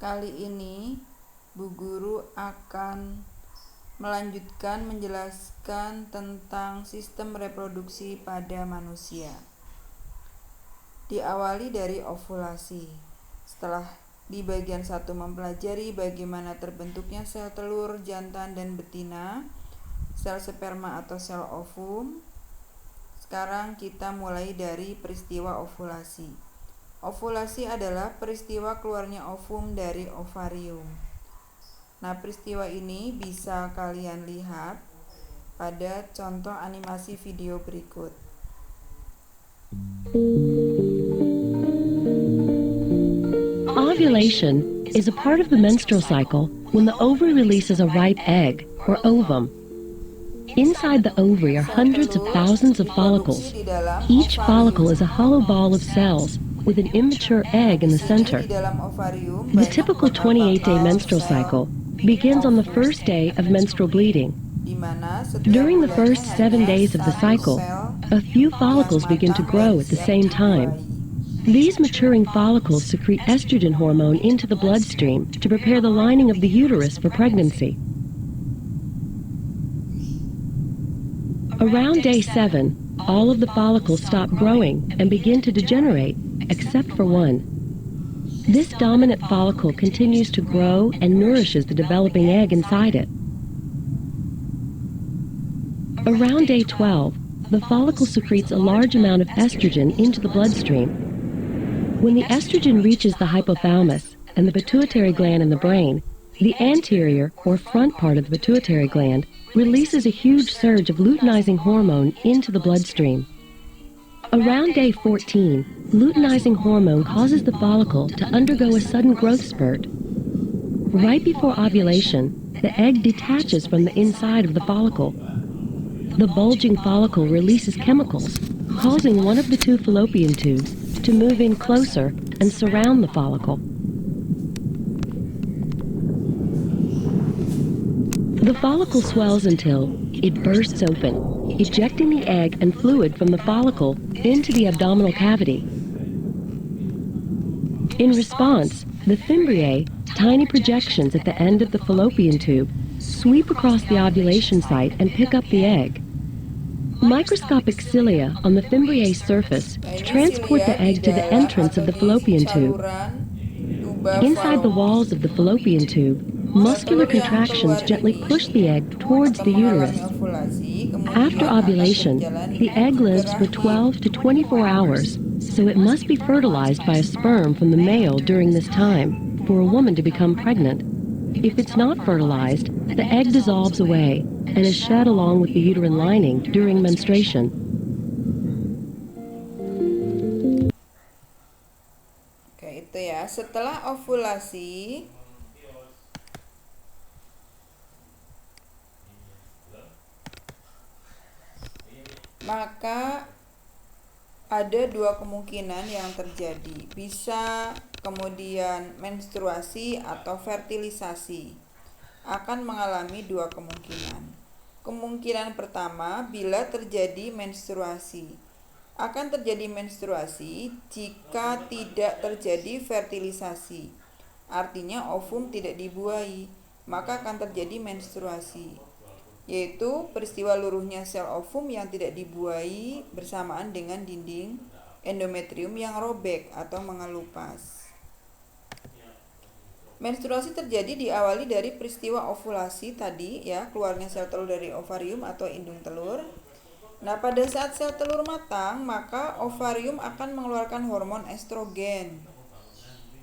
Kali ini Bu Guru akan melanjutkan menjelaskan tentang sistem reproduksi pada manusia. Diawali dari ovulasi. Setelah di bagian 1 mempelajari bagaimana terbentuknya sel telur jantan dan betina, sel sperma atau sel ovum. Sekarang kita mulai dari peristiwa ovulasi. Ovulasi adalah peristiwa keluarnya ovum dari ovarium. Nah, peristiwa ini bisa kalian lihat pada contoh animasi video berikut. Ovulation is a part of the menstrual cycle when the ovary releases a ripe egg, or ovum. Inside the ovary are hundreds of thousands of follicles. Each follicle is a hollow ball of cells with an immature egg in the center. The typical 28-day menstrual cycle begins on the first day of menstrual bleeding. During the first 7 days of the cycle, a few follicles begin to grow at the same time. These maturing follicles secrete estrogen hormone into the bloodstream to prepare the lining of the uterus for pregnancy. Around day 7, all of the follicles stop growing and begin to degenerate, except for one. This dominant follicle continues to grow and nourishes the developing egg inside it. Around day 12, the follicle secretes a large amount of estrogen into the bloodstream. When the estrogen reaches the hypothalamus and the pituitary gland in the brain, the anterior or front part of the pituitary gland releases a huge surge of luteinizing hormone into the bloodstream. Around day 14, luteinizing hormone causes the follicle to undergo a sudden growth spurt. Right before ovulation, the egg detaches from the inside of the follicle. The bulging follicle releases chemicals, causing one of the two fallopian tubes to move in closer and surround the follicle. The follicle swells until it bursts open, ejecting the egg and fluid from the follicle into the abdominal cavity. In response, the fimbriae, tiny projections at the end of the fallopian tube, sweep across the ovulation site and pick up the egg. Microscopic cilia on the fimbriae surface transport the egg to the entrance of the fallopian tube. Inside the walls of the fallopian tube, muscular contractions gently push the egg towards the uterus. After ovulation, the egg lives for 12 to 24 hours, so it must be fertilized by a sperm from the male during this time for a woman to become pregnant. If it's not fertilized, the egg dissolves away and is shed along with the uterine lining during menstruation. Oke, itu ya. Setelah ovulasi, maka ada dua kemungkinan yang terjadi. Bisa kemudian menstruasi atau fertilisasi. Akan mengalami dua kemungkinan. Kemungkinan pertama, bila terjadi menstruasi. Akan terjadi menstruasi jika tidak terjadi fertilisasi. Artinya ovum tidak dibuahi, maka akan terjadi menstruasi, yaitu peristiwa luruhnya sel ovum yang tidak dibuahi bersamaan dengan dinding endometrium yang robek atau mengelupas. Menstruasi terjadi diawali dari peristiwa ovulasi tadi ya, keluarnya sel telur dari ovarium atau indung telur. Nah, pada saat sel telur matang, maka ovarium akan mengeluarkan hormon estrogen.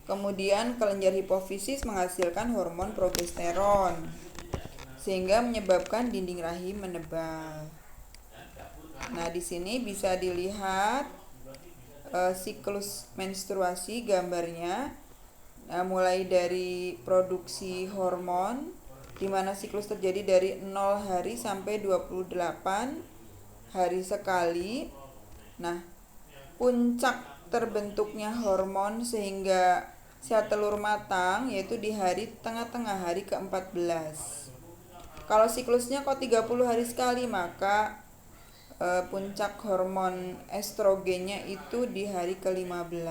Kemudian kelenjar hipofisis menghasilkan hormon progesteron, sehingga menyebabkan dinding rahim menebal. Nah, di sini bisa dilihat siklus menstruasi gambarnya. Nah, mulai dari produksi hormon, di mana siklus terjadi dari 0 hari sampai 28 hari sekali. Nah, puncak terbentuknya hormon sehingga sel telur matang yaitu di hari tengah-tengah, hari ke-14. Kalau siklusnya kok 30 hari sekali, maka puncak hormon estrogennya itu di hari ke-15.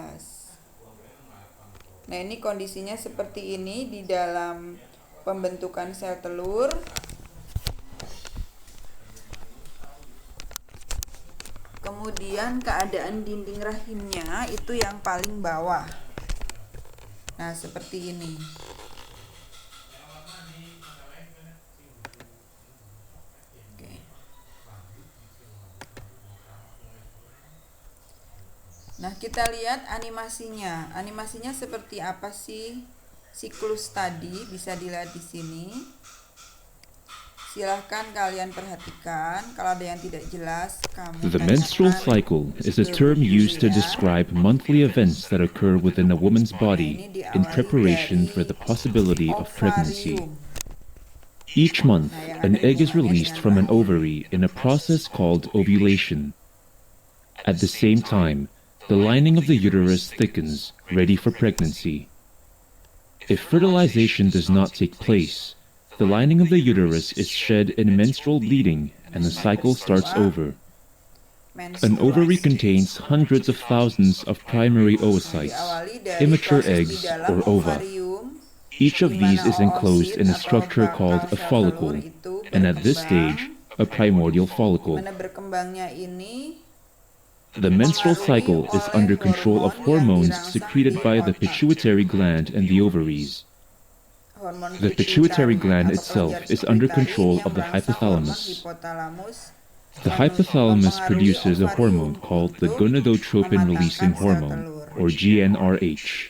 Nah, ini kondisinya seperti ini di dalam pembentukan sel telur. Kemudian keadaan dinding rahimnya itu yang paling bawah. Nah, seperti ini. Oke. Nah, kita lihat animasinya. Animasinya seperti apa sih siklus tadi? Bisa dilihat di sini. Silahkan kalian perhatikan. Kalau ada yang tidak jelas, kamu The menstrual cycle is a term used to describe monthly events that occur within a woman's body in preparation for the possibility of pregnancy. Each month, an egg is released from an ovary in a process called ovulation. At the same time, the lining of the uterus thickens, ready for pregnancy. If fertilization does not take place, the lining of the uterus is shed in menstrual bleeding and the cycle starts over. An ovary contains hundreds of thousands of primary oocytes, immature eggs, or ova. Each of these is enclosed in a structure called a follicle, and at this stage, a primordial follicle. The menstrual cycle is under control of hormones secreted by the pituitary gland and the ovaries. The pituitary gland itself is under control of the hypothalamus. The hypothalamus produces a hormone called the gonadotropin-releasing hormone, or GnRH.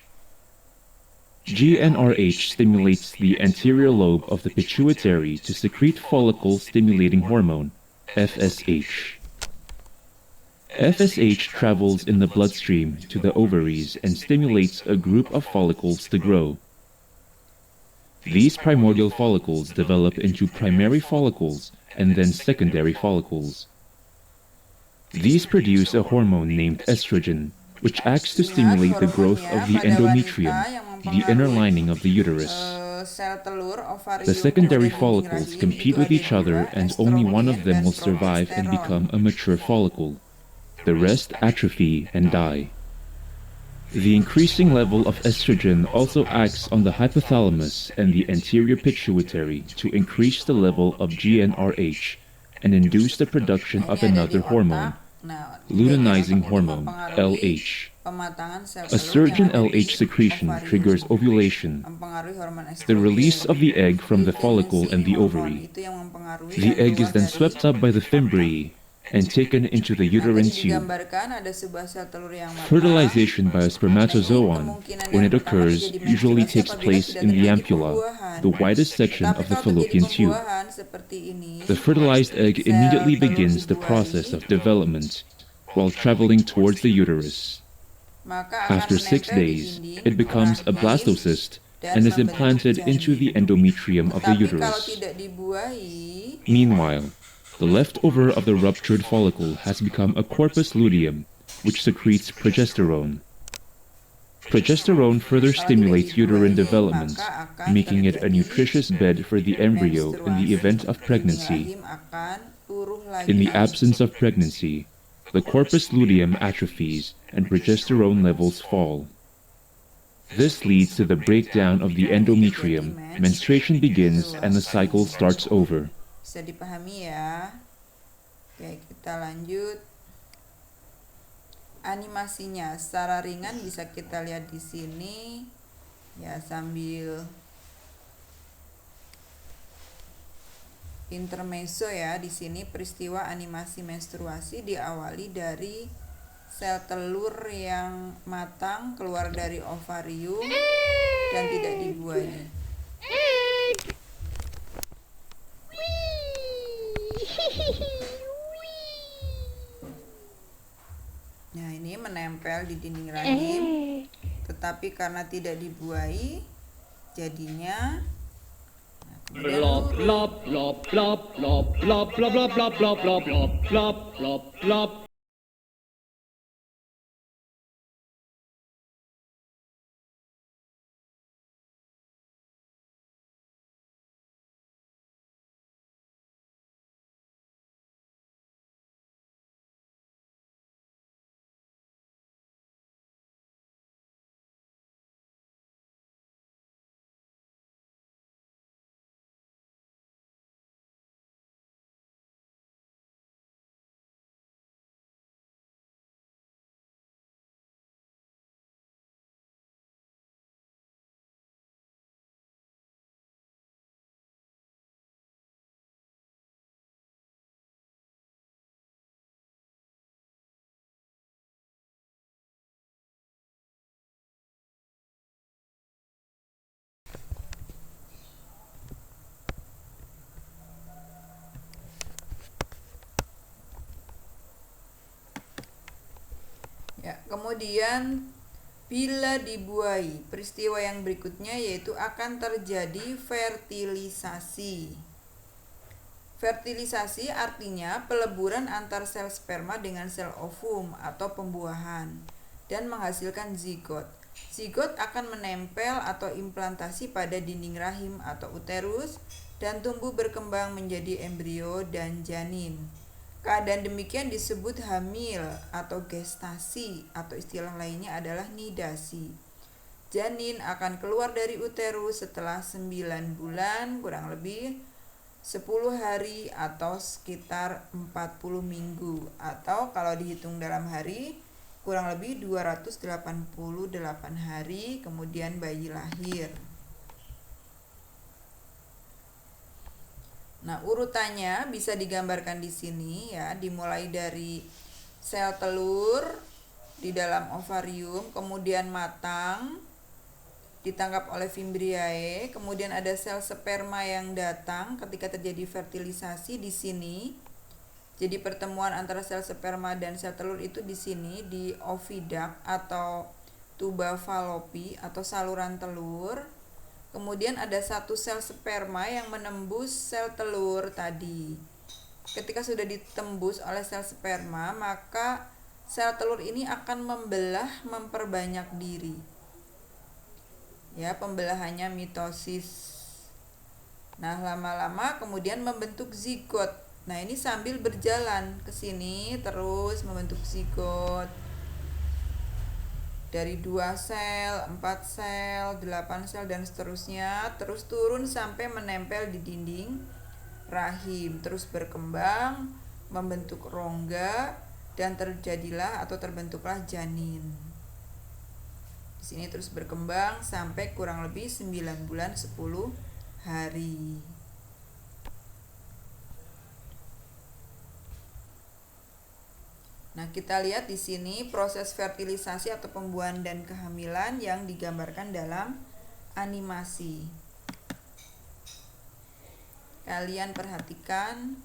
GnRH stimulates the anterior lobe of the pituitary to secrete follicle-stimulating hormone, FSH. FSH travels in the bloodstream to the ovaries and stimulates a group of follicles to grow. These primordial follicles develop into primary follicles and then secondary follicles. These produce a hormone named estrogen, which acts to stimulate the growth of the endometrium, the inner lining of the uterus. The secondary follicles compete with each other and only one of them will survive and become a mature follicle. The rest atrophy and die. The increasing level of estrogen also acts on the hypothalamus and the anterior pituitary to increase the level of GnRH and induce the production of another hormone, luteinizing hormone, LH. A surge in LH secretion triggers ovulation, the release of the egg from the follicle and the ovary. The egg is then swept up by the fimbriae and taken into the uterine tube. Fertilization by a spermatozoon, when it occurs, usually takes place in the ampulla, the widest section of the fallopian tube. The fertilized egg immediately begins the process of development while traveling towards the uterus. After 6 days, it becomes a blastocyst and is implanted into the endometrium of the uterus. Meanwhile, the leftover of the ruptured follicle has become a corpus luteum, which secretes progesterone. Progesterone further stimulates uterine development, making it a nutritious bed for the embryo in the event of pregnancy. In the absence of pregnancy, the corpus luteum atrophies and progesterone levels fall. This leads to the breakdown of the endometrium, menstruation begins, and the cycle starts over. Bisa dipahami ya. Oke, kita lanjut. Animasinya secara ringan bisa kita lihat di sini. Ya, sambil intermezzo ya. Di sini peristiwa animasi menstruasi diawali dari sel telur yang matang keluar dari ovarium dan tidak dibuahi. Nah, ini menempel di dinding rahim, tetapi karena tidak dibuahi, jadinya Blop blop blop blop blop blop blop blop blop blop blop blop blop blop. Kemudian bila dibuahi, peristiwa yang berikutnya yaitu akan terjadi fertilisasi. Fertilisasi artinya peleburan antar sel sperma dengan sel ovum atau pembuahan dan menghasilkan zigot. Zigot akan menempel atau implantasi pada dinding rahim atau uterus dan tumbuh berkembang menjadi embrio dan janin. Keadaan demikian disebut hamil atau gestasi atau istilah lainnya adalah nidasi. Janin akan keluar dari uterus setelah 9 bulan kurang lebih 10 hari atau sekitar 40 minggu atau kalau dihitung dalam hari kurang lebih 288 hari kemudian bayi lahir. Nah, urutannya bisa digambarkan di sini ya, dimulai dari sel telur di dalam ovarium, kemudian matang, ditangkap oleh Fimbriae, kemudian ada sel sperma yang datang ketika terjadi fertilisasi di sini. Jadi pertemuan antara sel sperma dan sel telur itu di sini di oviduct atau tuba Fallopi atau saluran telur. Kemudian ada satu sel sperma yang menembus sel telur tadi. Ketika sudah ditembus oleh sel sperma, maka sel telur ini akan memperbanyak diri. Ya, pembelahannya mitosis. Nah, lama-lama kemudian membentuk zigot. Nah, ini sambil berjalan ke sini terus membentuk zigot. Dari 2 sel, 4 sel, 8 sel dan seterusnya, terus turun sampai menempel di dinding rahim, terus berkembang, membentuk rongga dan terjadilah atau terbentuklah janin. Di sini terus berkembang sampai kurang lebih 9 bulan 10 hari. Nah, kita lihat di sini proses fertilisasi atau pembuahan dan kehamilan yang digambarkan dalam animasi. Kalian perhatikan.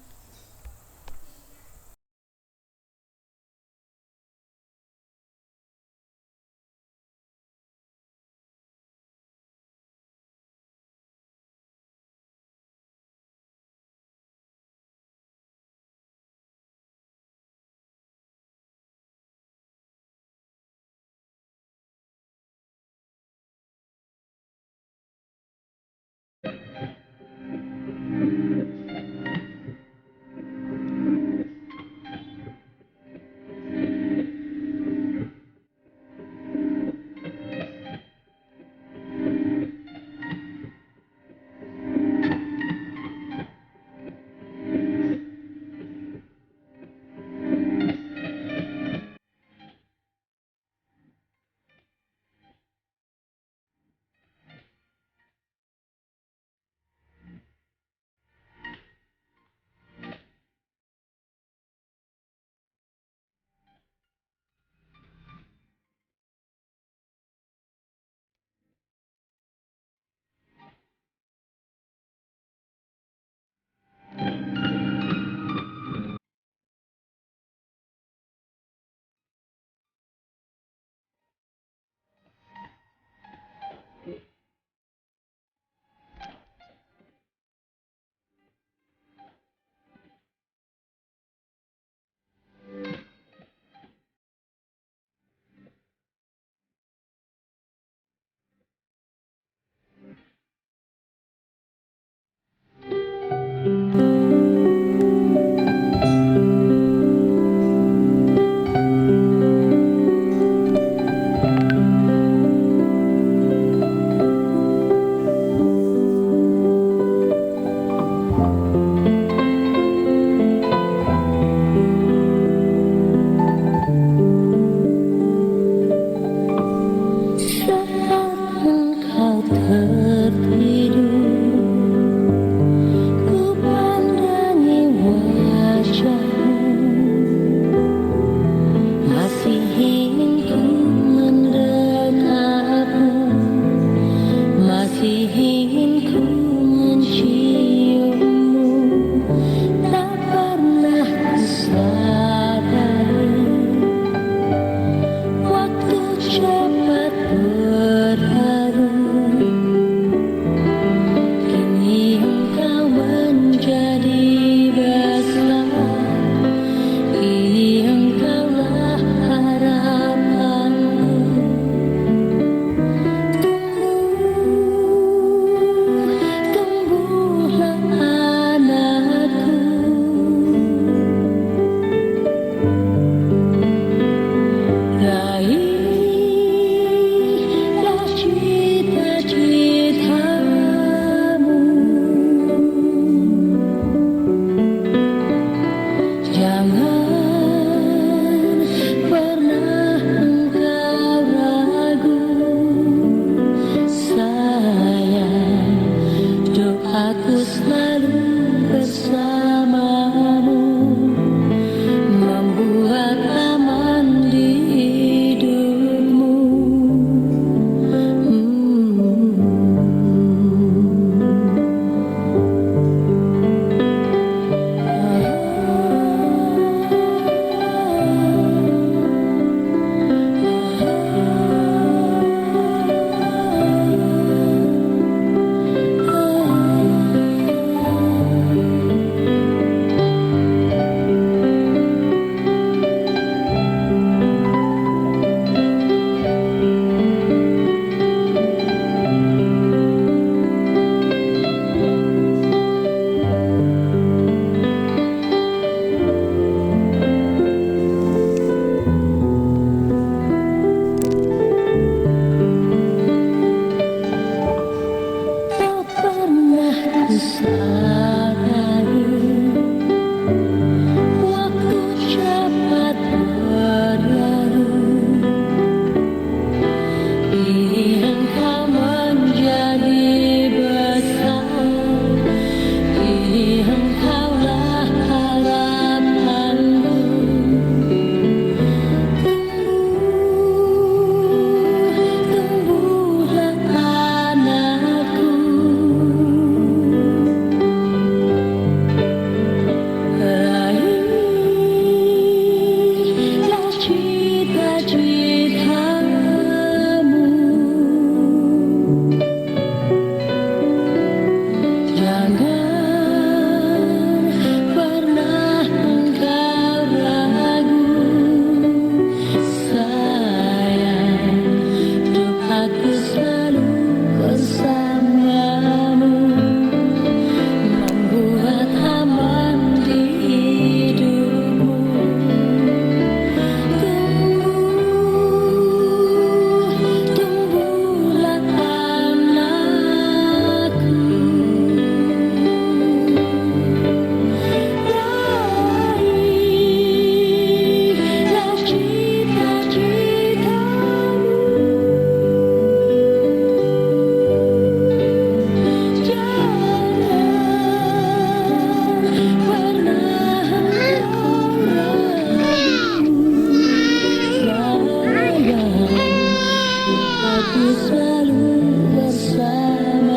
Aku selalu bersama